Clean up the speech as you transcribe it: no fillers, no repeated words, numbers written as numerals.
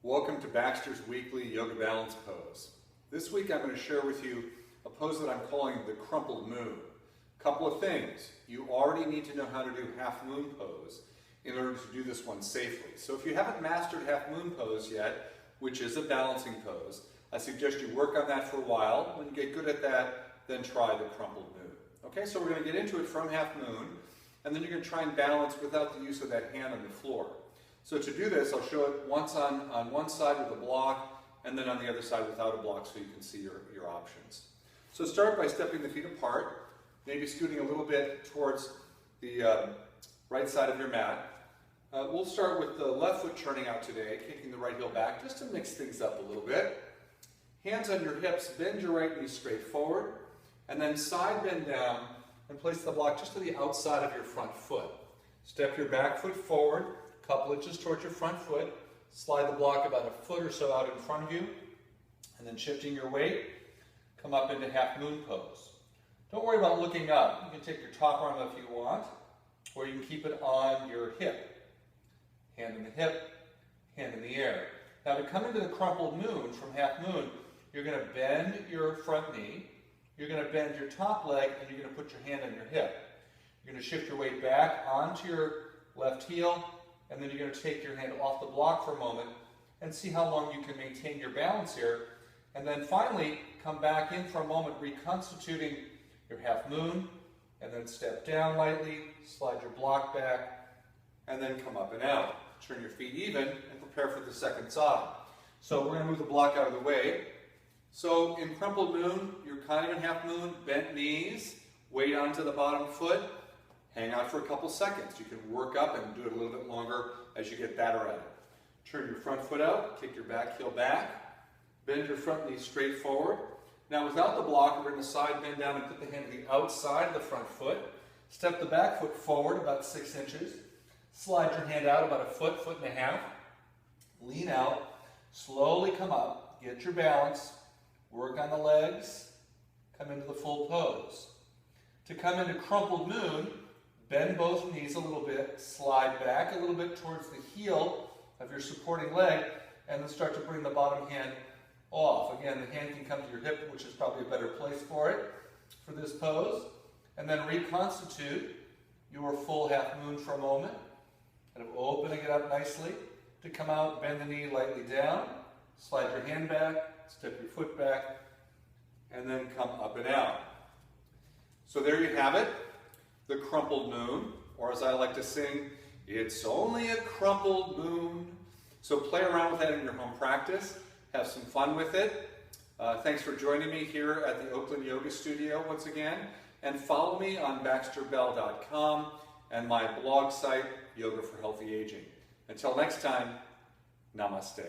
Welcome to Baxter's weekly yoga balance pose. This week I'm going to share with you a pose that I'm calling the Crumpled Moon. A couple of things. You already need to know how to do half moon pose in order to do this one safely. So if you haven't mastered half moon pose yet, which is a balancing pose, I suggest you work on that for a while. When you get good at that, then try the Crumpled Moon. Okay, so we're going to get into it from half moon, and then you're going to try and balance without the use of that hand on the floor. So to do this, I'll show it once on one side with a block, and then on the other side without a block so you can see your options. So start by stepping the feet apart, maybe scooting a little bit towards the right side of your mat. We'll start with the left foot turning out today, kicking the right heel back just to mix things up a little bit. Hands on your hips, bend your right knee straight forward, and then side bend down and place the block just to the outside of your front foot. Step your back foot forward, couple it just towards your front foot, slide the block about a foot or so out in front of you, and then shifting your weight, come up into half moon pose. Don't worry about looking up. You can take your top arm if you want, or you can keep it on your hip. Hand in the hip, hand in the air. Now to come into the crumpled moon from half moon, you're going to bend your front knee, you're going to bend your top leg, and you're going to put your hand on your hip. You're going to shift your weight back onto your left heel, and then you're going to take your hand off the block for a moment and see how long you can maintain your balance here. And then finally, come back in for a moment, reconstituting your half moon, and then step down lightly, slide your block back, and then come up and out. Turn your feet even and prepare for the second side. So we're going to move the block out of the way. So in crumpled moon, you're kind of in half moon, bent knees, weight onto the bottom foot. Hang out for a couple seconds. You can work up and do it a little bit longer as you get better at it. Turn your front foot out, kick your back heel back, bend your front knee straight forward. Now without the block, we're going to side bend down and put the hand to the outside of the front foot. Step the back foot forward about 6 inches. Slide your hand out about a foot, foot and a half. Lean out, slowly come up, get your balance, work on the legs, come into the full pose. To come into crumpled moon, bend both knees a little bit, slide back a little bit towards the heel of your supporting leg, and then start to bring the bottom hand off. Again, the hand can come to your hip, which is probably a better place for it for this pose. And then reconstitute your full half moon for a moment, kind of opening it up nicely. To come out, bend the knee lightly down, slide your hand back, step your foot back, and then come up and out. So there you have it, the crumpled moon, or as I like to sing, it's only a crumpled moon. So play around with that in your home practice, have some fun with it. Thanks for joining me here at the Oakland Yoga Studio once again, and follow me on baxterbell.com and my blog site, Yoga for Healthy Aging. Until next time, namaste.